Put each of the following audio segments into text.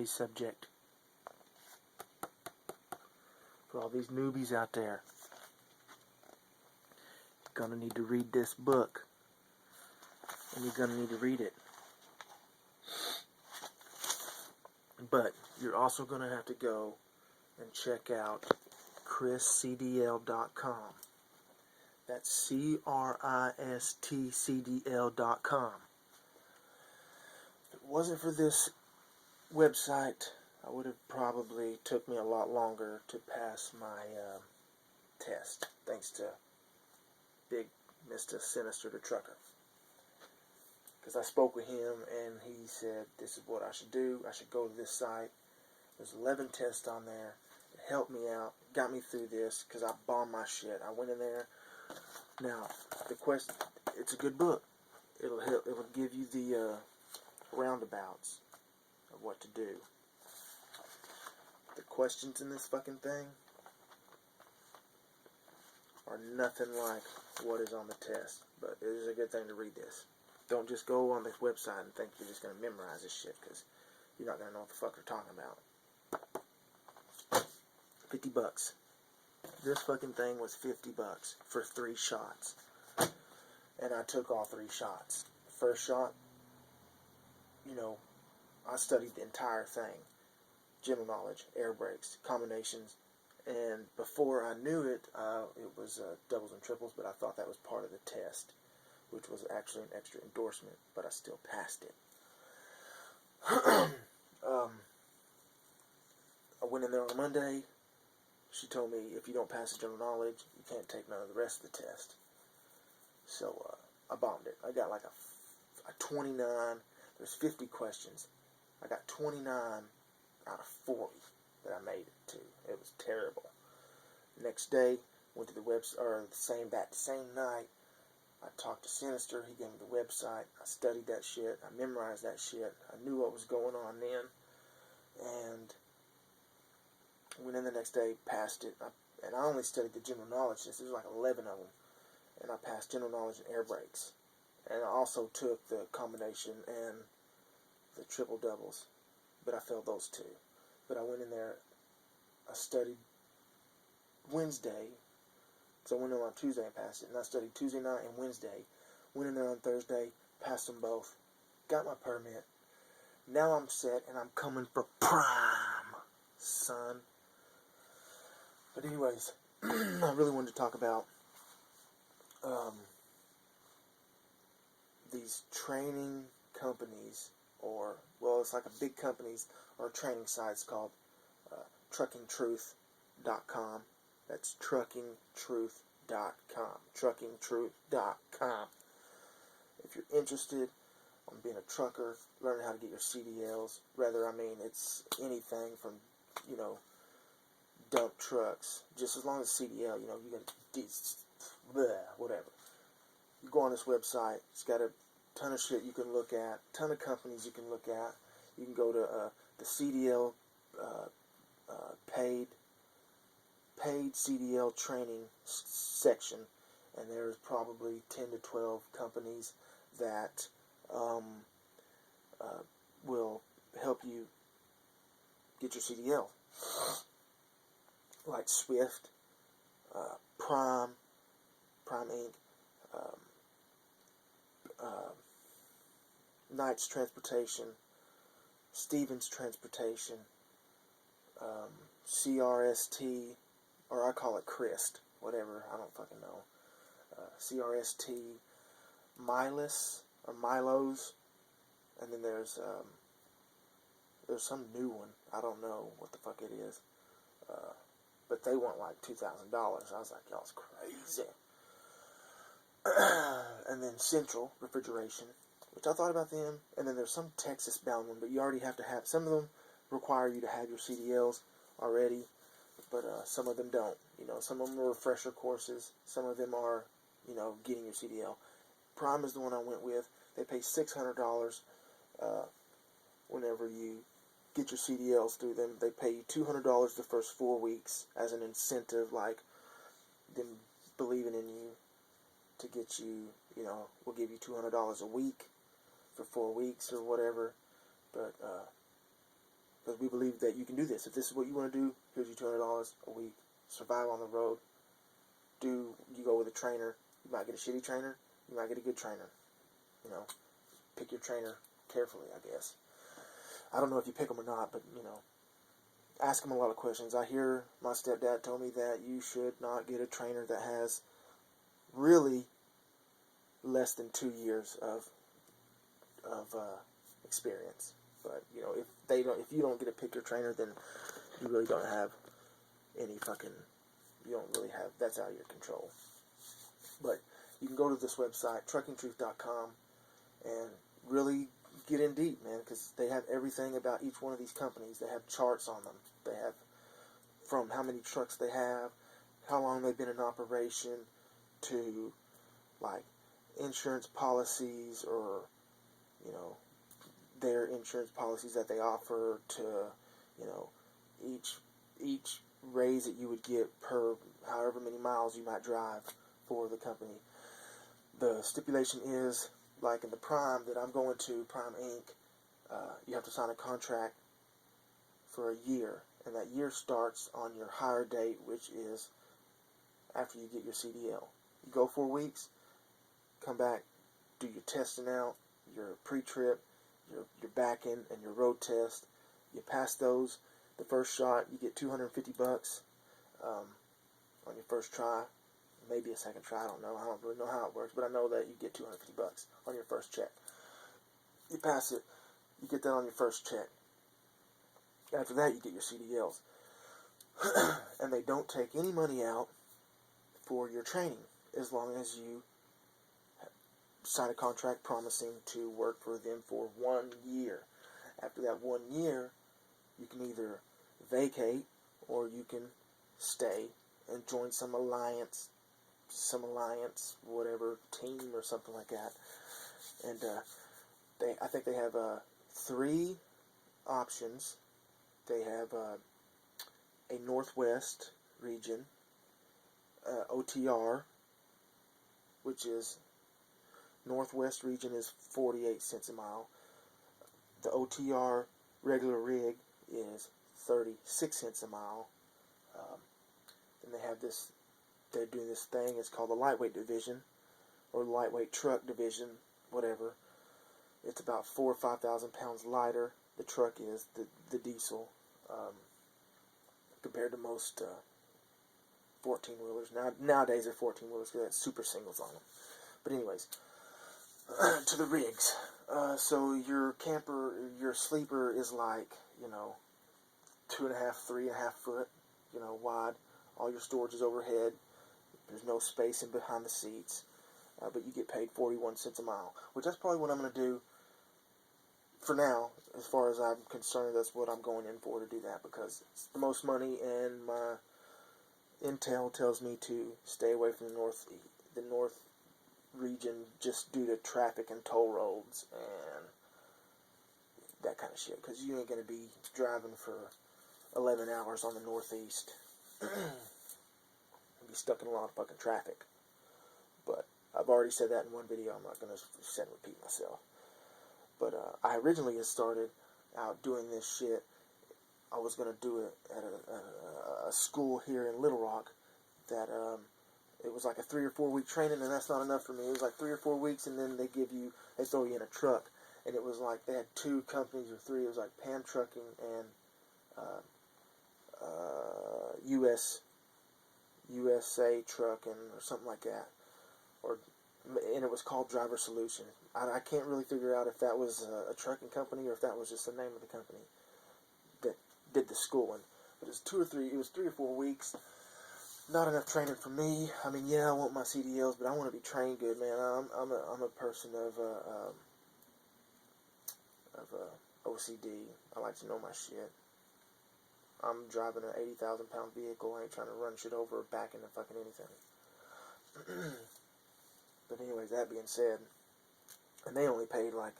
today's subject. For all these newbies out there, you're going to need to read this book. And you're going to need to read it. But you're also going to have to go and check out chriscdl.com. That's CRISTCDL.com. If it wasn't for this website, I would have probably took me a lot longer to pass my test. Thanks to Big Mr. Sinister the Trucker. Because I spoke with him and he said, this is what I should do. I should go to this site. There's 11 tests on there. It helped me out. Got me through this because I bombed my shit. I went in there. Now, the question, it's a good book. It'll help. It will give you the roundabouts of what to do. The questions in this fucking thing are nothing like what is on the test. But it is a good thing to read this. Don't just go on this website and think you're just going to memorize this shit, because you're not going to know what the fuck they're talking about. $50. This fucking thing was $50 for 3 shots. And I took all 3 shots. The first shot, I studied the entire thing. General knowledge, air brakes, combinations. And before I knew it, it was doubles and triples, but I thought that was part of the test, which was actually an extra endorsement, but I still passed it. I went in there on Monday. She told me, if you don't pass the general knowledge, you can't take none of the rest of the test. So, I bombed it. I got like a 29. There's 50 questions. I got 29 out of 40 that I made it to. It was terrible. Next day, went to the website, or that same night, I talked to Sinister. He gave me the website. I studied that shit. I memorized that shit. I knew what was going on then. And went in the next day, passed it. And I only studied the general knowledge. There's like 11 of them. And I passed general knowledge and air brakes. And I also took the combination and the triple doubles. But I failed those 2. But I went in there. I studied Wednesday. So I went in on Tuesday and passed it. And I studied Tuesday night and Wednesday. Went in there on Thursday. Passed them both. Got my permit. Now I'm set and I'm coming for prime, son. But anyways, I really wanted to talk about these training companies, it's like a big companies or training sites called truckingtruth.com. That's truckingtruth.com. Truckingtruth.com. If you're interested in being a trucker, learning how to get your CDLs, it's anything from, dump trucks. Just as long as CDL, you got whatever. You go on this website. It's got a ton of shit you can look at, ton of companies you can look at. You can go to the CDL paid CDL training section, and there's probably 10 to 12 companies that will help you get your CDL. Like Swift, Prime Inc., Knight's Transportation, Stevens Transportation, CRST, or I call it Christ, whatever, I don't fucking know. CRST, Milos, or Milos, and then there's some new one, I don't know what the fuck it is, but they want like $2,000. I was like, y'all's crazy. And then Central Refrigeration, which I thought about them, and then there's some Texas bound one, but you already have to have, some of them require you to have your CDLs already, but some of them don't. Some of them are refresher courses, some of them are, getting your CDL. Prime is the one I went with. They pay $600 whenever you get your CDLs through them. They pay you $200 the first 4 weeks as an incentive, like them believing in you to get you, we'll give you $200 a week for 4 weeks or whatever. But Because we believe that you can do this. If this is what you want to do, here's your $200 a week. Survive on the road. You go with a trainer. You might get a shitty trainer. You might get a good trainer. You know, pick your trainer carefully, I guess. I don't know if you pick them or not, but, you know, ask them a lot of questions. I hear my stepdad told me that you should not get a trainer that has really less than 2 years of experience. But, you know, if you don't get to pick your trainer, then you really don't have any you don't really have, that's out of your control. But you can go to this website, truckingtruth.com, and really get in deep, man, because they have everything about each one of these companies. They have charts on them. They have from how many trucks they have, how long they've been in operation, to, like, insurance policies, or, you know, their insurance policies that they offer, to, you know, each raise that you would get per however many miles you might drive for the company. The stipulation is, like in the Prime that I'm going to, Prime Inc., you have to sign a contract for a year, and that year starts on your hire date, which is after you get your CDL. You go 4 weeks, come back, do your testing out, your pre-trip, your back-end, and your road test. You pass those. The first shot, you get $250 on your first try. Maybe a second try, I don't know. I don't really know how it works, but I know that you get $250 on your first check. You pass it, you get that on your first check. After that, you get your CDLs. And they don't take any money out for your training, as long as you sign a contract promising to work for them for 1 year. After that 1 year, you can either vacate, or you can stay and join some alliance, whatever, team or something like that. And I think they have 3 options. They have a Northwest region, OTR, which is, Northwest region is 48 cents a mile. The OTR regular rig is 36 cents a mile. And they have this, they're doing this thing, it's called the lightweight division, or lightweight truck division, whatever. It's about 4,000 or 5,000 pounds lighter. The truck is, the diesel, compared to most 14-wheelers. Nowadays they're 14-wheelers because they have super singles on them. But anyways, to the rigs. So your camper, your sleeper is like, 2.5, 3.5 foot, wide. All your storage is overhead. There's no space in behind the seats. But you get paid 41 cents a mile, which that's probably what I'm going to do for now. As far as I'm concerned, that's what I'm going in for, to do that, because it's the most money, and my intel tells me to stay away from the north region, just due to traffic and toll roads and that kind of shit, because you ain't going to be driving for 11 hours on the northeast. You'll be stuck in a lot of fucking traffic. But I've already said that in one video. I'm not going to repeat myself. But I originally had started out doing this shit. I was going to do it at a school here in Little Rock that it was like a 3 or 4 week training, and that's not enough for me. It was like 3 or 4 weeks, and then they throw you in a truck. And it was like they had 2 companies or 3. It was like Pan Trucking and USA Trucking or something like that. And it was called Driver Solution. I can't really figure out if that was a trucking company or if that was just the name of the company that did the schooling. But it was 3 or 4 weeks. Not enough training for me. I mean, yeah, I want my CDLs, but I want to be trained good, man. I'm a person of OCD. I like to know my shit. I'm driving an 80,000 pound vehicle. I ain't trying to run shit over or back into fucking anything. But anyways, that being said, and they only paid like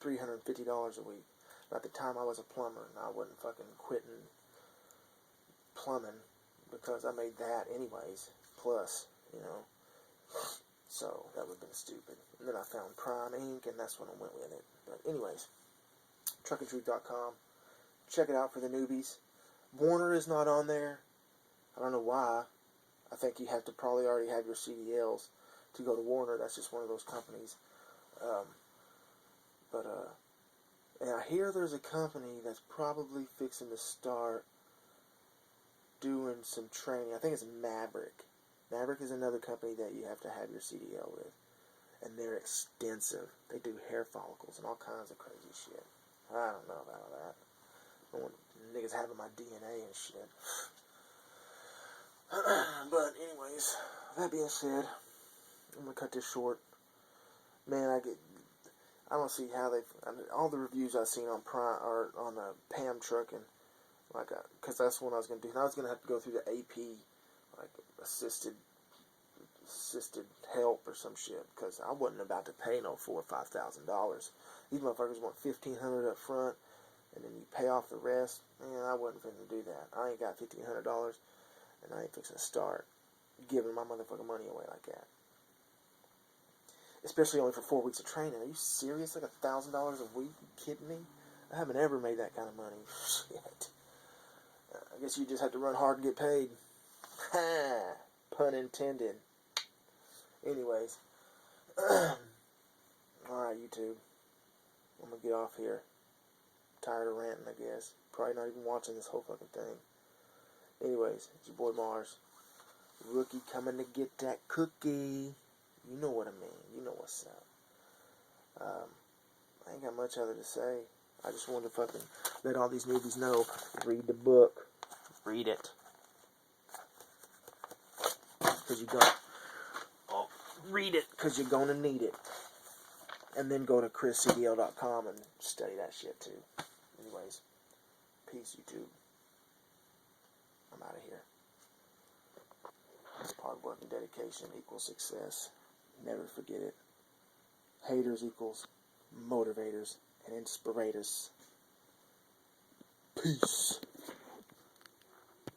$350 a week. And at the time, I was a plumber, and I wasn't fucking quitting plumbing, because I made that anyways, plus, so that would have been stupid. And then I found Prime Inc., and that's when I went with it. But anyways, truckingtruth.com, check it out for the newbies. Warner is not on there. I don't know why. I think you have to probably already have your CDLs to go to Warner. That's just one of those companies. And I hear there's a company that's probably fixing to start doing some training. I think it's Maverick. Maverick is another company that you have to have your CDL with. And they're extensive. They do hair follicles and all kinds of crazy shit. I don't know about that. I don't want niggas having my DNA and shit. But anyways, that being said, I'm gonna cut this short. Man, I don't see how all the reviews I've seen on Prime or on Pam Trucking, because that's what I was gonna do. And I was gonna have to go through the AP, like assisted help or some shit, because I wasn't about to pay no $4,000 or $5,000. These motherfuckers want $1,500 up front, and then you pay off the rest. Man, I wasn't finna do that. I ain't got $1,500, and I ain't fixing to start giving my motherfucking money away like that. Especially only for 4 weeks of training. Are you serious? Like $1,000 a week? You kidding me? I haven't ever made that kind of money. Shit. I guess you just have to run hard and get paid. Ha! Pun intended. Anyways. Alright, YouTube. I'm gonna get off here. Tired of ranting, I guess. Probably not even watching this whole fucking thing. Anyways, it's your boy Mars. Rookie coming to get that cookie. You know what I mean. You know what's up. I ain't got much other to say. I just wanted to fucking let all these newbies know. Read the book. Read it. Because you're gonna... Oh, read it, because you're gonna need it. And then go to chriscdl.com and study that shit too. Anyways. Peace, YouTube. I'm out of here. Hard work and dedication equals success. Never forget it. Haters equals motivators and inspirators. Peace.